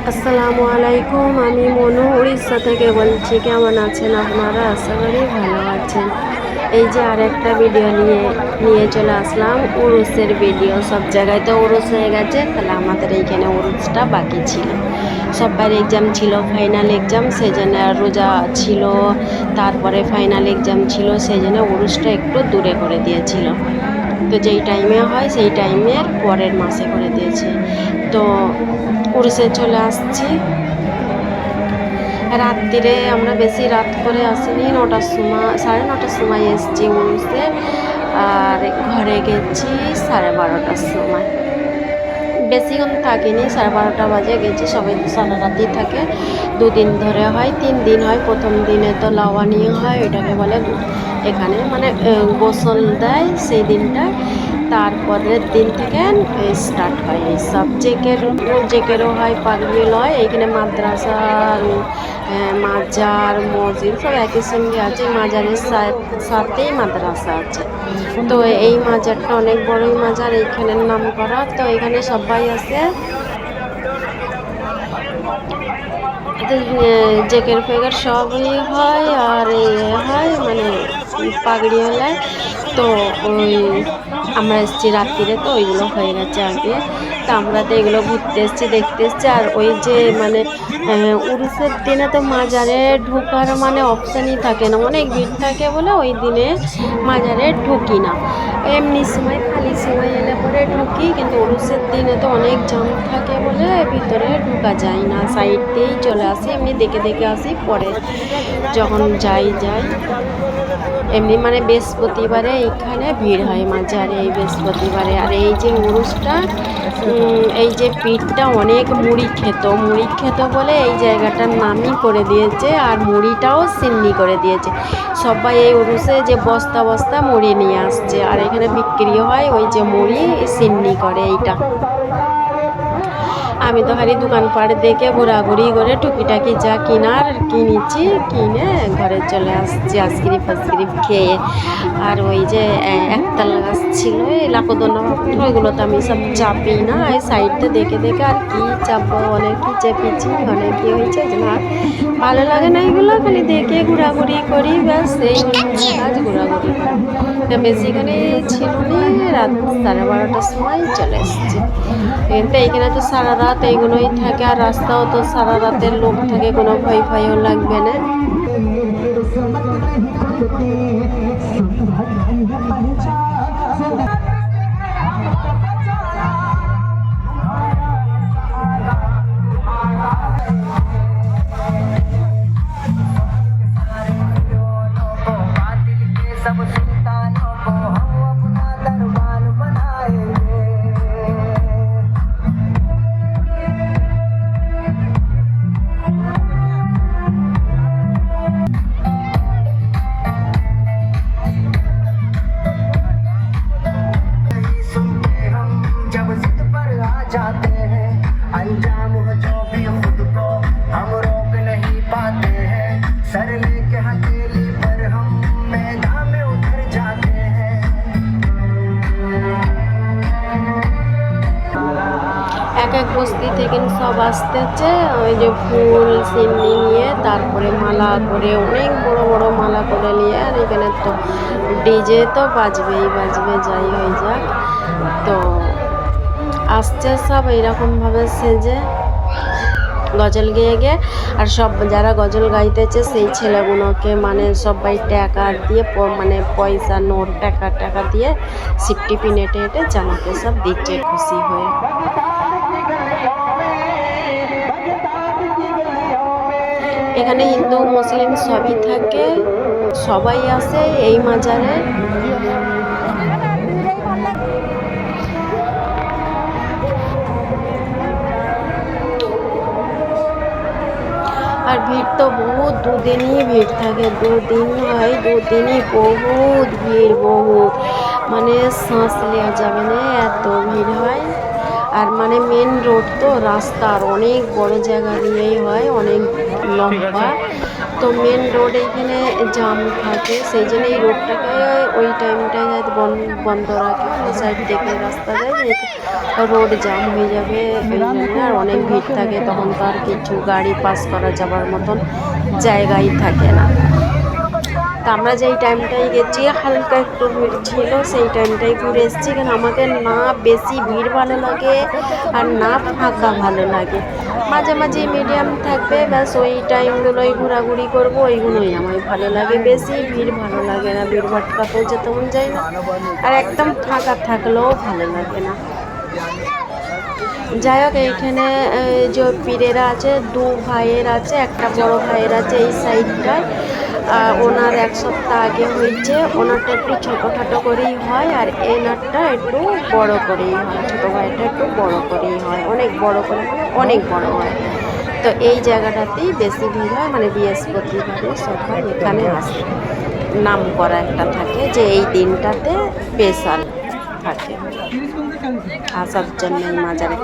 আসসালামু আলাইকুম। আমি মনু উড়িষ্যা থেকে বলছি। কেমন আছেন আপনারা? আশা করি ভালো আছেন। এই যে আরেকটা ভিডিও নিয়ে চলে আসলাম, উরুসের ভিডিও। সব জায়গায় তো উরুস হয়ে গেছে, তাহলে আমাদের এইখানে উরুসটা বাকি ছিল। সবার এক্সাম ছিল, ফাইনাল এক্সাম, সেই জন্য রোজা ছিল, তারপরে ফাইনাল এক্সাম ছিল, সেই জন্য উরুসটা একটু দূরে করে দিয়েছিল। তো যেই টাইমে হয় সেই টাইমের পরের মাসে করে দিয়েছে। তো উড়িষ্যা চলে আসছি রাত্রিরে। আমরা বেশি রাত করে আসিনি, 9টার সময়, 9:30টার সময় এসছি উড়িষ্যে। আর ঘরে গেছি 12:30টার সময়। বেশিক্ষণ থাকিনি, 12:30 বাজে গেছি। সবাই তো সারা রাতেই থাকে। 2 দিন ধরে হয়, 3 দিন হয়। প্রথম দিনে তো লাওয়ানি হয়, এটাকে বলে এখানে মানে গোসল দেয় সেই দিনটা। তারপরের দিন থেকে স্টার্ট হয় এইসব। জেকেরও হয়, পাগড়িল হয়। এইখানে মাদ্রাসা, মাজার, মসজিদ সব একই সঙ্গে আছে। মাজারের সাথেই মাদ্রাসা আছে। তো এই মাজারটা অনেক বড়ই মাজার, এইখানের নাম করা। তো এখানে সবাই আসে, জেকের ফেকের সবই হয়। আর হয় মানে পাগড়ি হলে। তো ওই আমরা এসেছি রাত্রিরে, তো ওইগুলো হয়ে গেছে আগে। তো আমরা তো এগুলো ঘুরতে এসেছি, দেখতে এসেছি। আর ওই যে মানে উরুসের দিনে তো মাজারে ঢোকার মানে অপশানই থাকে না, অনেক ভিড় থাকে বলে ওই দিনে মাজারে ঢুকি না। এমনি সময় খালি সময় এলে পরে ঢুকি, কিন্তু উরুসের দিনে তো অনেক জাম থাকে বলে ভিতরে ঢোকা যায় না, সাইড দিয়েই চলে আসি। এমনি দেখে দেখে আসি, পরে যখন যাই এমনি মানে বৃহস্পতিবারে এইখানে ভিড় হয় মাজারে, এই বৃহস্পতিবারে। আর এই যে উরুসটা, এই যে পীরটা অনেক মুড়ি খেত বলে এই জায়গাটার নামই করে দিয়েছে। আর মুড়িটাও সিন্নি করে দিয়েছে। সবাই এই উরুসে যে বস্তা বস্তা মুড়ি নিয়ে আসছে, আর এখানে বিক্রি হয় ওই যে মুড়ি সিন্নি করে এইটা। আমি তো খালি দোকানপাট দেখে ঘোরাঘুরি করে টুকিটাকি যা কিনার কিনেছি, কিনে ঘরে চলে আসছি আইসক্রিম ফাইসক্রিম খেয়ে। আর ওই যে একতাল গাছ ছিল, এই লাকোদনা পাত্র, ওইগুলো তো আমি সব চাপি না, এই সাইডটা দেখে দেখে আর কি চাপবো, অনেক কি চেপেছি, অনেক কি হয়েছে যে না ভালো লাগে না। এগুলো খালি দেখে ঘোরাঘুরি করি, ব্যাস এই হলো আমার কাজ, ঘোরাঘুরি করি। তো বেশিখানে ছিল নি, রাত 12:30টার সময় চলে এসেছি। তো এইখানে তো সারা রাত এইগুলোই থাকে, আর রাস্তাও তো সারা রাতের লোক থাকে, কোনো ভয় ভয়ও লাগবে না। जाते हैं अंजाम हो जो भी खुद को हम रोक नहीं पाते हैं। सर लेके हथेली पर हम मैदान में उतर जाते हैं। এক এক বস্তি থেকে সব আসতেছে, ওই যে ফুল সিন্নি নিয়ে, তারপরে মালা করে, অনেক বড় বড় মালা করে নিয়ে। আর এখানে তো ডিজে তো বাজবেই বাজবে, যাই হয়ে যাক। তো আসছে সব এইরকমভাবে সেজে গজল গেয়ে গিয়ে। আর সব যারা গজল গাইতেছে সেই ছেলেগুলোকে মানে সবাই টাকা দিয়ে, মানে পয়সা নোট টাকা দিয়ে সিপটি পিনে হেঁটে জামাতে সব দিচ্ছে খুশি হয়ে। এখানে হিন্দু মুসলিম সবই থাকে, সবাই আসে এই মাজারে। আর ভিড় তো বহুত, 2 দিনই ভিড় থাকে, 2 দিন হয়, 2 দিনই বহুত ভিড়, বহুত মানে শ্বাস নেওয়া যাবে না, এত ভিড় হয়। আর মানে মেন রোড তো, রাস্তার অনেক বড় জায়গা নিয়েই হয়, অনেক লম্বা। তো মেন রোড এখানে জাম থাকে, সেই জন্য এই রোডটাকে ওই টাইমটায় হয়তো বন্ধ রাখে, ওই সাইড থেকে রাস্তা যায়, রোড জাম হয়ে যাবে ওই জন্য, আর অনেক ভিড় থাকে, তখন তো আর কিছু গাড়ি পাস করা যাবার মতন জায়গাই থাকে না। তো আমরা যেই টাইমটায় গেছি হালকা একটু ভিড় ছিল, সেই টাইমটাই ঘুরে এসেছি। কারণ আমাকে না বেশি ভিড় ভালো লাগে আর না ফাঁকা ভালো লাগে, মাঝে মাঝে মিডিয়াম থাকবে, ব্যাস ওই টাইমগুলোই ঘোরাঘুরি করবো, ওইগুলোই আমার ভালো লাগে। বেশি ভিড় ভালো লাগে না, ভিড় ভাটকাতেও যেতে মন যায় না, আর একদম ফাঁকা থাকলেও ভালো লাগে না। যাই হোক, এইখানে যে পীরেরা আছে, দু ভাইয়ের আছে, একটা বড় ভাইয়ের আছে এই সাইডটায়। ওনার 1 সপ্তাহ আগে হয়েছে, ওনারটা একটু ছোটোখাটো করেই হয়, আর এনারটা একটু বড় করেই হয়, ছোটো ভাইটা একটু বড় করেই হয়, অনেক বড় করে, অনেক বড় হয়। তো এই জায়গাটাতেই বেশি ভিড় হয়, মানে বৃহস্পতিবারে সবাই এখানে আসে, নাম করা একটা থাকে যে এই দিনটাতে স্পেশাল থাকে আসার জন্য এই মাজারে।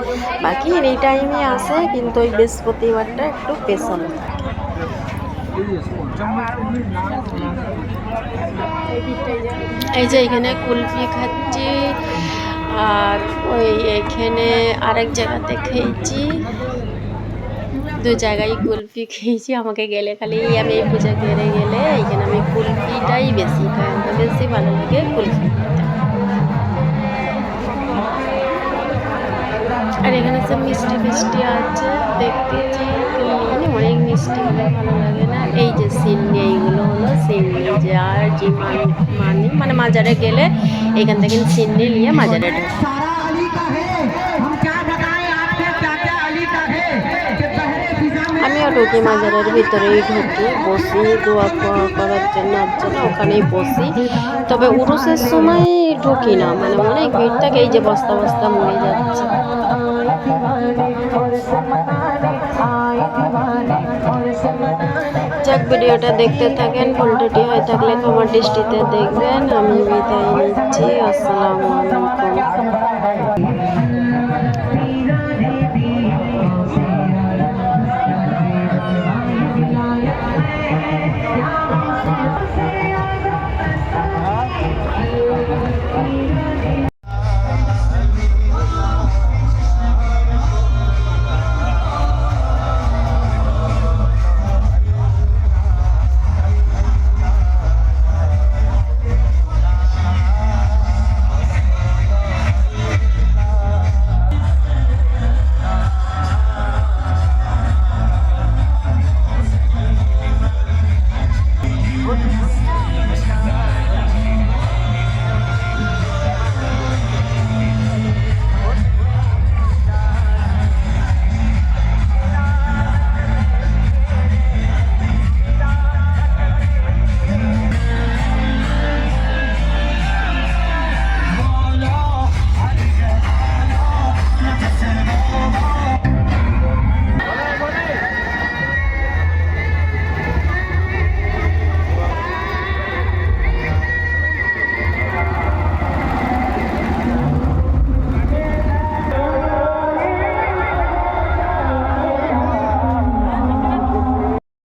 বাকি এই টাইমে আসে, কিন্তু ওই বৃহস্পতিবারটা একটু স্পেশাল থাকে। এই যে এখানে কুলফি খাচ্ছি, আর ওই এখানে আরেক জায়গাতে খেয়েছি, 2 জায়গায় কুলফি খেয়েছি। আমাকে গেলে খালি আমি এই পূজা করে গেলে এইখানে আমি কুলফিটাই বেশি খাই, আমার বেশি ভালো লাগে কুলফি। আর এখানে সব মিষ্টি মিষ্টি আছে, দেখতেছি অনেক মিষ্টি হলে ভালো লাগে না। এই যে সিন্নি, এইগুলো হলো সিন্নি, যে আর যে মানে মাজারে গেলে এখান থেকে সিন্নি নিয়ে মাজারে ঢোকে। আমিও ঢুকি, মাজারের ভিতরেই ঢুকি, বসি দোয়া করার জন্য, ওখানেই বসি। তবে উরুসের সময় ঢুকি না, মানে অনেক ভিড় থাকে, এই যে বস্তা বস্তা মরে যাচ্ছে। যাক, ভিডিওটা দেখতে থাকেন, ভুলটুটি হয়ে থাকলে ক্ষমার দৃষ্টিতে দেখবেন। আমি বিদায় নিচ্ছি, আসসালামু আলাইকুম।